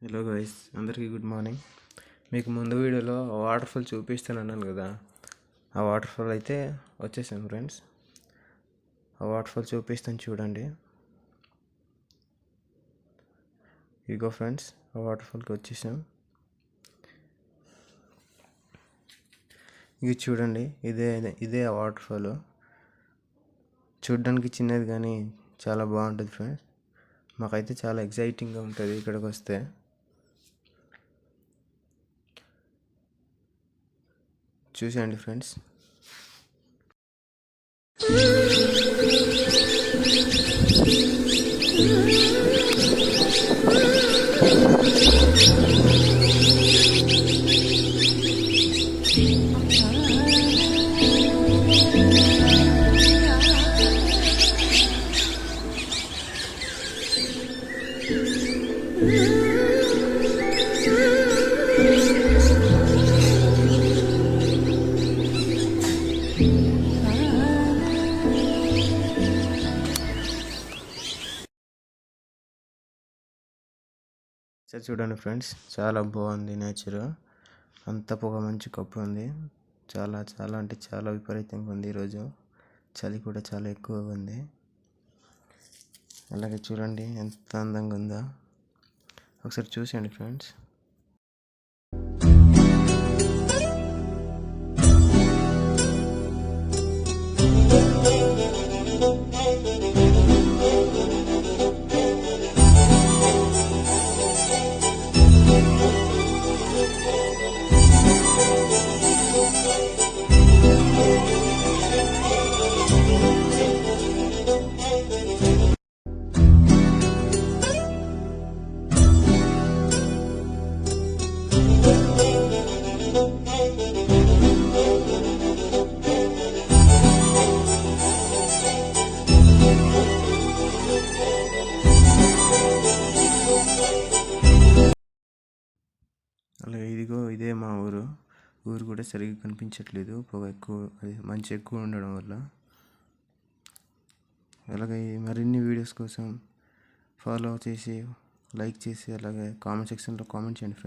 Hello guys, అందరికీ good morning. మీకు ముందు వీడియోలో వాటర్ ఫాల్ చూపిస్తాను అన్నాను కదా, ఆ వాటర్ ఫాల్ అయితే వచ్చేసాను ఫ్రెండ్స్. ఆ వాటర్ ఫాల్ చూపిస్తాను చూడండి. ఇగో ఫ్రెండ్స్, ఆ వాటర్ ఫాల్కి వచ్చేసాం. ఇది చూడండి, ఇదే ఆ వాటర్ ఫాల్. చూడడానికి చిన్నది కానీ చాలా బాగుంటుంది ఫ్రెండ్స్. మాకైతే చాలా ఎక్సైటింగ్గా ఉంటుంది ఇక్కడికి వస్తే. చూసేయండి ఫ్రెండ్స్. సరే చూడండి ఫ్రెండ్స్, చాలా బాగుంది నేచర్. అంత పొగ మంచు కప్పు ఉంది. చాలా చాలా అంటే చాలా విపరీతంగా ఉంది. ఈరోజు చలి కూడా చాలా ఎక్కువగా ఉంది. అలాగే చూడండి ఎంత అందంగా ఉందో, ఒకసారి చూసేయండి ఫ్రెండ్స్. అలాగే ఇదే మా ఊరు కూడా సరిగ్గా కనిపించట్లేదు, పొగ ఎక్కువ, మంచు ఎక్కువ ఉండడం వల్ల. అలాగే మరిన్ని వీడియోస్ కోసం ఫాలో చేసి, లైక్ చేసి, అలాగే కామెంట్ సెక్షన్లో కామెంట్ చేయండి ఫ్రెండ్స్.